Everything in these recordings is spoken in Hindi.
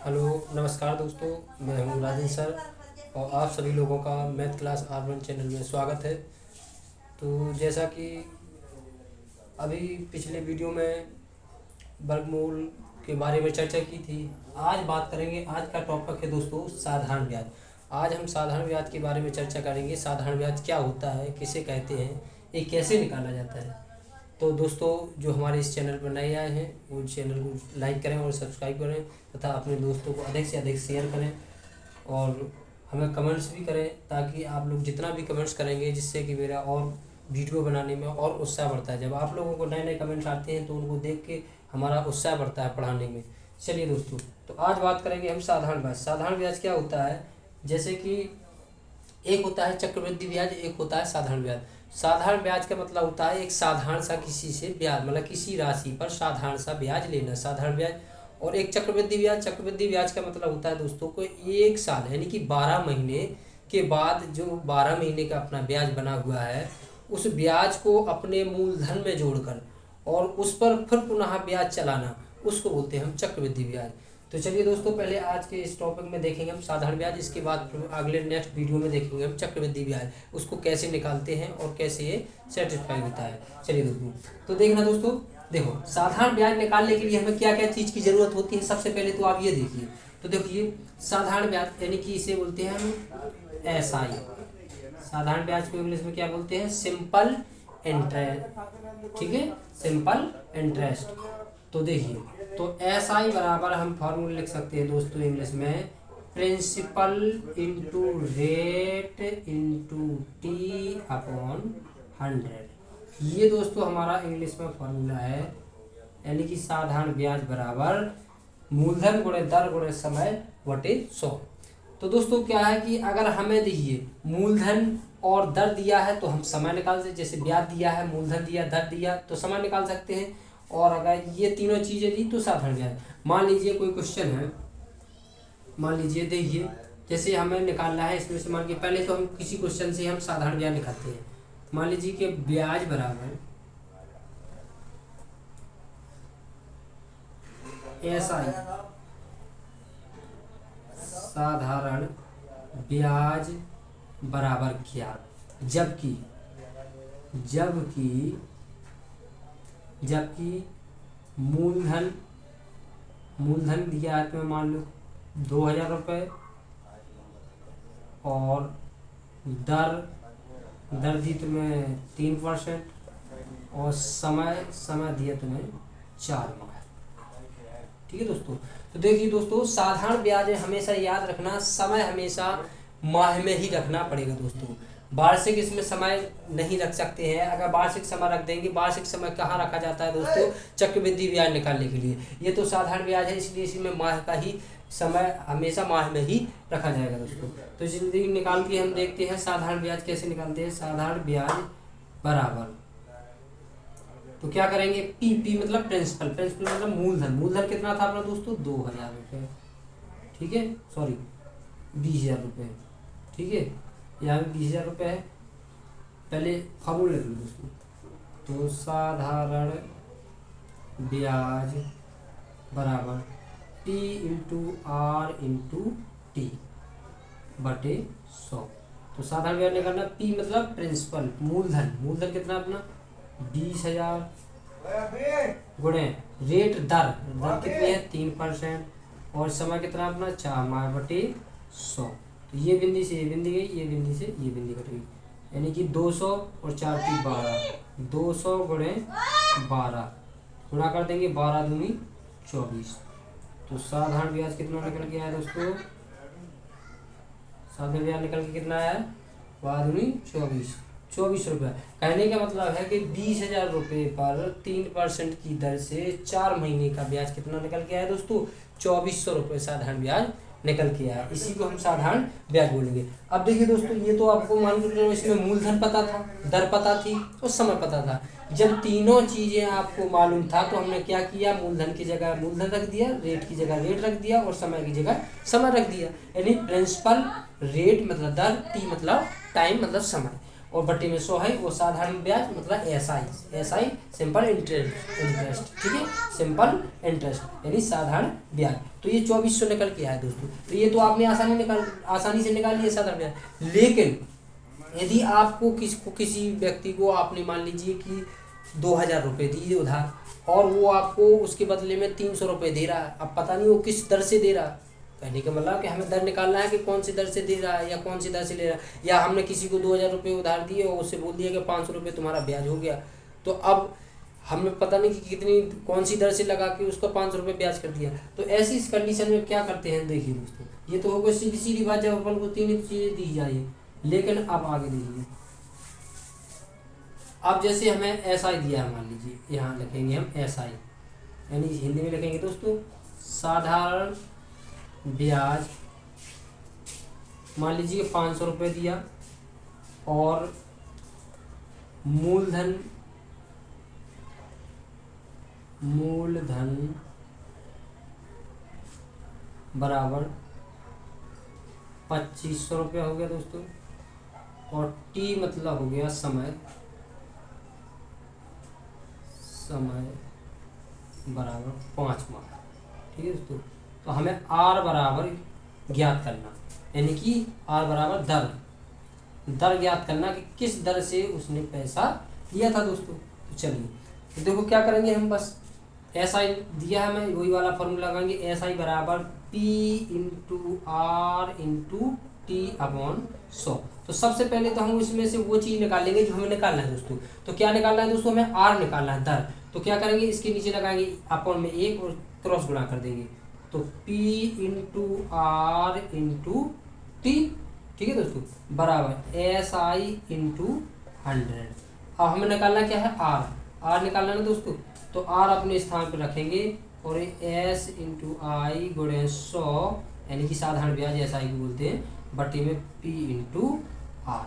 हेलो नमस्कार दोस्तों, मैं हूँ राजन सर और आप सभी लोगों का मैथ क्लास R1 चैनल में स्वागत है। तो जैसा कि अभी पिछले वीडियो में वर्गमूल के बारे में चर्चा की थी, आज बात करेंगे। आज का टॉपिक है दोस्तों साधारण ब्याज। आज हम साधारण ब्याज के बारे में चर्चा करेंगे। साधारण ब्याज क्या होता है, किसे कहते हैं, ये कैसे निकाला जाता है। तो दोस्तों, जो हमारे इस चैनल पर नए आए हैं वो चैनल को लाइक करें और सब्सक्राइब करें तथा अपने दोस्तों को अधिक से अधिक शेयर करें और हमें कमेंट्स भी करें, ताकि आप लोग जितना भी कमेंट्स करेंगे जिससे कि मेरा और वीडियो बनाने में और उत्साह बढ़ता है। जब आप लोगों को नए नए कमेंट्स आते हैं तो उनको देख के हमारा उत्साह बढ़ता है पढ़ाने में। चलिए दोस्तों, तो आज बात करेंगे हम साधारण ब्याज। साधारण ब्याज क्या होता है, जैसे कि एक होता है चक्रवृद्धि ब्याज, एक होता है साधारण ब्याज। साधारण ब्याज का मतलब होता है एक साधारण सा किसी से ब्याज, मतलब किसी राशि पर साधारण सा ब्याज लेना, साधारण ब्याज। और एक चक्रवृद्धि ब्याज, चक्रवृद्धि ब्याज का मतलब होता है दोस्तों को एक साल यानी कि 12 महीने के बाद जो 12 महीने का अपना ब्याज बना हुआ है, उस ब्याज को अपने मूलधन में जोड़कर और उस पर फिर पुनः ब्याज चलाना, उसको बोलते हैं हम चक्रवृद्धि ब्याज। तो चलिए दोस्तों, पहले आज के इस टॉपिक में देखेंगे हम साधारण ब्याज, इसके बाद अगले नेक्स्ट वीडियो में देखेंगे हम चक्रवृद्धि ब्याज, उसको कैसे निकालते हैं और कैसे ये सेटिस्फाई होता है। चलिए दोस्तों, तो देखना दोस्तों, देखो साधारण ब्याज निकालने के लिए हमें क्या क्या चीज़ की ज़रूरत होती है। सबसे पहले तो आप ये देखिए, तो देखिए साधारण ब्याज यानी कि इसे बोलते हैं हम SI। साधारण ब्याज को इंग्लिश में क्या बोलते हैं, सिंपल इंटरेस्ट। ठीक है, सिंपल इंटरेस्ट। तो देखिए, तो SI बराबर हम फॉर्मूला लिख सकते हैं दोस्तों इंग्लिश में, principal into rate into T upon 100। ये दोस्तों हमारा इंग्लिश में फॉर्मूला है, यानी कि साधारण ब्याज बराबर मूलधन गुणे दर गुणे समय बटे 100। तो दोस्तों क्या है कि अगर हमें देखिए मूलधन और दर दिया है तो हम समय निकाल सकते, जैसे ब्याज दिया है, मूलधन दिया, दर दिया, तो समय निकाल सकते हैं। और अगर ये तीनों चीज़ें दी तो साधारण ब्याज। मान लीजिए कोई क्वेश्चन है, मान लीजिए देखिए, जैसे हमें निकालना है इसमें से, मान के पहले तो हम किसी क्वेश्चन से हम साधारण ब्याज निकालते हैं। मान लीजिए कि ब्याज बराबर SI, साधारण ब्याज बराबर क्या, जबकि जबकि जबकि मूलधन दिया है तुम्हें, मान लो 2000 रुपये, और दर दी तुम्हें 3%, और समय दिया तुम्हें 4 माह। ठीक है दोस्तों, तो देखिए दोस्तों, साधारण ब्याज हमेशा याद रखना, समय हमेशा माह में ही रखना पड़ेगा दोस्तों। वार्षिक इसमें समय नहीं रख सकते हैं। अगर वार्षिक समय रख देंगे, वार्षिक समय कहाँ रखा जाता है दोस्तों, चक्रवृद्धि ब्याज निकालने के लिए। ये तो साधारण ब्याज है, इसलिए इसमें माह का ही समय हमेशा माह में ही रखा जाएगा दोस्तों। तो जल्दी निकाल के हम देखते हैं साधारण ब्याज कैसे निकालते हैं। साधारण ब्याज बराबर, तो क्या करेंगे, पी मतलब प्रिंसिपल मतलब मूलधन कितना था अपना दोस्तों, 2000 रुपये। ठीक है, सॉरी 20,000 रुपये। ठीक है, यहाँ पे 20,000 रुपये है। पहले फॉर्मूला लिख लो दोस्तों, तो साधारण ब्याज बराबर P into R into T बटे 100। तो साधारण ब्याज निकालना, P मतलब प्रिंसिपल, मूलधन कितना अपना 20,000, गुणे रेट दर कितनी है 3%, और समय कितना अपना 4 माह बटे 100। तो ये बिंदी से ये बिंदी गई, ये बिंदी से ये बिंदी कट गई, यानी कि 200 और 4 की 12, 200 गुणे 12 गुणा कर देंगे, 12 दूनी 24। तो साधारण ब्याज कितना निकल के आया दोस्तों, साधारण ब्याज निकल के कितना आया, 12 दूनी 24 रुपये। कहने का मतलब है कि 20,000 रुपये पर 3% की दर से 4 महीने का ब्याज कितना निकल के आया दोस्तों, 2400 रुपये साधारण ब्याज निकल के आया। इसी को हम साधारण ब्याज बोलेंगे। अब देखिए दोस्तों, ये तो आपको मान के चलो इसमें मूलधन पता था, दर पता थी और समय पता था। जब तीनों चीज़ें आपको मालूम था तो हमने क्या किया, मूलधन की जगह मूलधन रख दिया, रेट की जगह रेट रख दिया और समय की जगह समय रख दिया। यानी प्रिंसिपल रेट मतलब दर, टी मतलब टाइम मतलब समय, और बटे में 100 है, वो साधारण ब्याज मतलब एसआई सिंपल इंटरेस्ट, ठीक है, सिंपल इंटरेस्ट यानी साधारण ब्याज। तो ये 2400 निकल के आया दोस्तों। तो ये तो आपने आसानी से निकाल लिया साधारण ब्याज। लेकिन यदि आपको किसी व्यक्ति को आपने मान लीजिए कि 2000 रुपये दिए उधार, और वो आपको उसके बदले में 300 रुपये दे रहा है, अब पता नहीं वो किस दर से दे रहा है। कहने का मतलब कि हमें दर निकालना है कि कौन सी दर से दे रहा है या कौन सी दर से ले रहा है। या हमने किसी को 2000 रुपये उधार दिए और उससे बोल दिया कि 500 रुपये तुम्हारा ब्याज हो गया, तो अब हमें पता नहीं कि कितनी कौन सी दर से लगा के उसको 500 रुपये ब्याज कर दिया। तो ऐसी इस कंडीशन में क्या करते हैं, देखिए दोस्तों, ये तो हो गई सीधी सीधी बात जब अपन को 3 चीज़ें दी जाए। लेकिन अब आगे देखिए, अब जैसे हमें एसआई दिया है, मान लीजिए यहाँ लिखेंगे हम एसआई, यानी हिंदी में लिखेंगे दोस्तों साधारण ब्याज। मान लीजिए 500 रुपये दिया और मूलधन बराबर 2500 रुपये हो गया दोस्तों, और टी मतलब हो गया समय बराबर 5 माह, ठीक है दोस्तों। तो हमें आर बराबर ज्ञात करना, यानी कि आर बराबर दर ज्ञात करना कि किस दर से उसने पैसा लिया था दोस्तों। तो चलिए, तो देखो क्या करेंगे हम, बस एस आई दिया है, हमें वही वाला फॉर्मूला लगाएंगे, एस आई बराबर P into R into T upon 100। तो सबसे पहले तो हम इसमें से वो चीज़ निकालेंगे जो हमें निकालना है दोस्तों। तो क्या निकालना है दोस्तों, हमें आर निकालना है, दर। तो क्या करेंगे, इसके नीचे लगाएंगे अपॉन में 1 और क्रॉस गुणा कर देंगे, तो P into R into T, ठीक है दोस्तों, बराबर एस आई इंटू 100। अब हमें निकालना क्या है, आर निकालना है दोस्तों। तो आर अपने स्थान पर रखेंगे और एस इंटू आई गुणे 100 यानी कि साधारण ब्याज एस आई को बोलते हैं, बटे में P into R,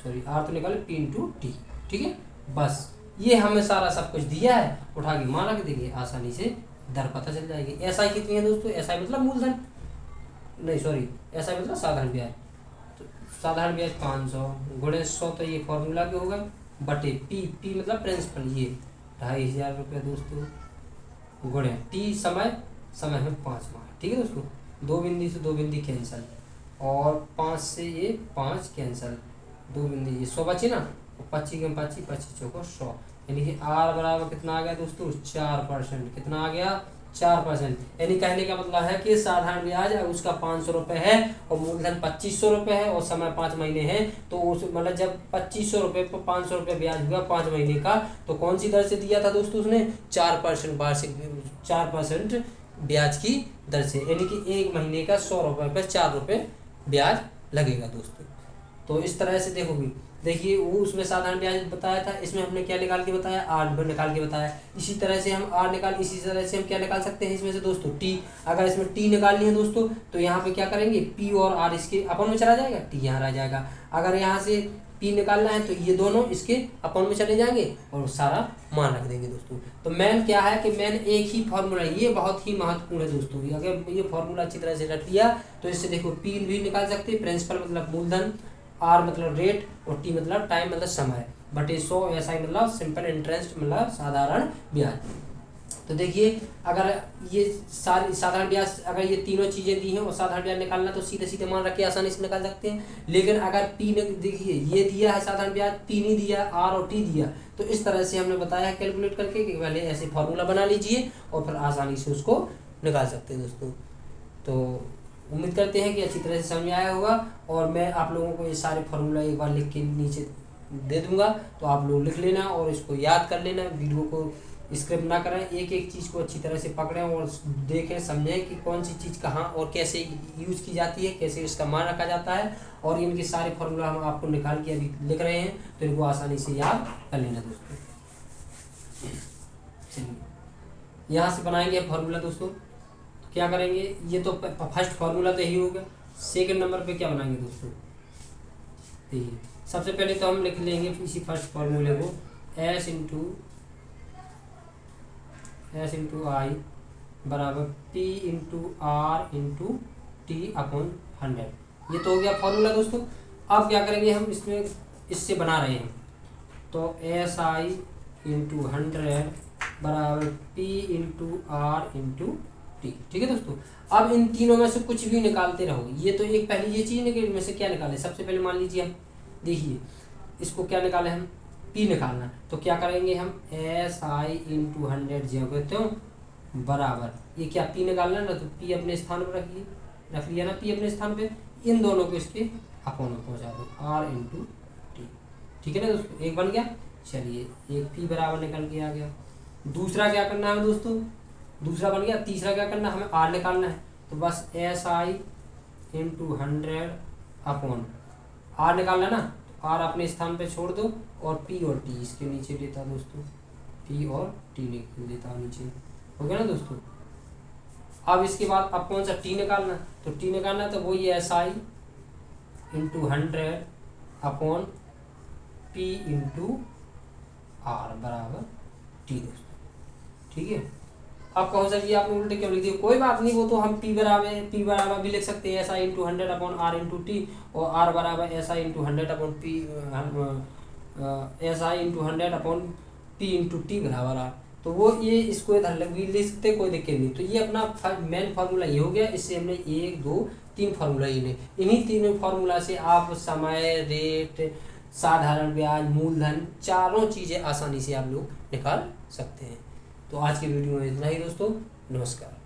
sorry R तो निकाले P इंटू टी, ठीक है। बस ये हमें सारा सब कुछ दिया है, उठा के मान रख देंगे, आसानी से दर पता चल जाएगी। एसआई कितनी है दोस्तों, एसआई मतलब मूलधन, नहीं सॉरी एसआई मतलब साधारण ब्याज। तो साधारण ब्याज 500 गुणे 100, तो ये फॉर्मूला भी होगा, बटे पी मतलब प्रिंसिपल, ये 2500 रुपये दोस्तों, गुणे टी समय है 5 माह, ठीक है दोस्तों। 2 बिंदी से 2 बिंदी कैंसल, और 5 से ये 5 कैंसल, 2 बिंदी ये 100 बचे ना, 25 के 25 चौको 100, यानी कि आर बराबर कितना आ गया दोस्तों, 4%। कितना आ गया, 4%। यानी कहने का मतलब है कि साधारण ब्याज उसका 500 रुपये है और मूलधन 2500 रुपये है और समय 5 महीने है, तो उस मतलब जब 2500 रुपये पर 500 रुपये ब्याज हुआ 5 महीने का, तो कौन सी दर से दिया था दोस्तों उसने, 4% वार्षिक 4% ब्याज की दर से, यानी कि 1 महीने का 100 रुपये पर 4 रुपये ब्याज लगेगा दोस्तों। तो इस तरह से देखोगे, देखिए वो उसमें साधारण ब्याज बताया था, इसमें हमने क्या निकाल के बताया, आर निकाल के बताया। इसी तरह से हम इसी तरह से हम क्या निकाल सकते हैं इसमें से दोस्तों, टी। अगर इसमें टी निकालनी है दोस्तों, तो यहाँ पे क्या करेंगे, पी और आर इसके अपन में चला जाएगा, टी यहाँ रह जाएगा। अगर यहाँ से पी निकालना है तो ये दोनों इसके अपन में चले जाएंगे और सारा मान रख देंगे दोस्तों। तो मेन क्या है कि मेन एक ही फॉर्मूला, ये बहुत ही महत्वपूर्ण है दोस्तों। अगर ये फॉर्मूला अच्छी तरह से रख लिया तो इससे देखो पी भी निकाल सकते हैं, प्रिंसिपल मतलब मूलधन, आर मतलब रेट, और टी मतलब टाइम मतलब समय, बटे 100 एसआई मतलब सिंपल इंटरेस्ट मतलब साधारण ब्याज। तो देखिए अगर ये सारी साधारण ब्याज, अगर ये तीनों चीज़ें दी हैं और साधारण ब्याज निकालना, तो सीधे सीधे मान रख के आसानी से निकाल सकते हैं। लेकिन अगर पी ने, देखिए ये दिया है साधारण ब्याज, पी नहीं दिया, आर और टी दिया, तो इस तरह से हमने बताया है कैलकुलेट करके कि पहले ऐसे फॉर्मूला बना लीजिए और फिर आसानी से उसको निकाल सकते हैं दोस्तों। तो उम्मीद करते हैं कि अच्छी तरह से समझ आया होगा, और मैं आप लोगों को ये सारे फार्मूला एक बार लिख के नीचे दे दूंगा, तो आप लोग लिख लेना और इसको याद कर लेना। वीडियो को स्क्रिप्ट ना करें, एक एक चीज़ को अच्छी तरह से पकड़ें और देखें समझें कि कौन सी चीज़ कहाँ और कैसे यूज़ की जाती है, कैसे इसका मान रखा जाता है। और इनके सारे फार्मूला हम आपको निकाल के अभी लिख रहे हैं, तो इनको आसानी से याद कर लेना दोस्तों। चलिए यहाँ से बनाएंगे फार्मूला दोस्तों। क्या करेंगे, ये तो फर्स्ट फार्मूला तो यही होगा। सेकंड नंबर पे क्या बनाएंगे दोस्तों, देखिए सबसे पहले तो हम लिख लेंगे इसी फर्स्ट फार्मूले को, एस इंटू आई बराबर P into R into T upon 100। ये तो हो गया फार्मूला दोस्तों। अब क्या करेंगे हम, इसमें इससे बना रहे हैं तो SI इंटू 100 बराबर P into R into T. ठीक है दोस्तों, अब इन तीनों में से कुछ भी निकालते रहो। ये तो एक पहली ये चीज़ निकल में से क्या निकाले, सबसे पहले मान लीजिए हम देखिए इसको क्या निकाले हम, P निकालना। तो क्या करेंगे हम, SI इंटू 100 जो कहते हो बराबर ये क्या P निकालना ना, तो P अपने स्थान पर रखिए, रख लिया ना P अपने स्थान पे, इन दोनों को इसके अपोन में पहुँचा दो R इंटू टी। ठीक है ना दोस्तों, एक बन गया। चलिए एक P बराबर निकल के आ गया। दूसरा क्या करना है दोस्तों, दूसरा बन गया। तीसरा क्या करना है, हमें R निकालना है। तो बस SI इंटू 100 अपॉन R निकालना है ना, तो R अपने स्थान पे छोड़ दो और P और T इसके नीचे लेता दोस्तों, P और T लेता नीचे, हो गया ना दोस्तों। अब इसके बाद अब कौन सा T निकालना, तो T निकालना तो वही SI into 100 upon P into R बराबर T दोस्तों। ठीक है, अब कहो सर जी आपने उल्टे क्यों लिख दिया, कोई बात नहीं, वो तो हम P बराबर भी लिख सकते हैं SI into 100 upon R into T, और R बराबर SI into 100 upon P SI into 100 upon P into T बराबर R। तो वो ये इसको इधर भी लिख सकते, कोई दिक्कत नहीं। तो ये अपना मेन फार्मूला ये हो गया। इससे हमने 1 2 3 फार्मूला ये, इन्हीं तीनों फार्मूला से आप समय, रेट, साधारण ब्याज, मूलधन, चारों चीज़ें आसानी से आप लोग निकाल सकते हैं। तो आज की वीडियो में इतना ही दोस्तों, नमस्कार।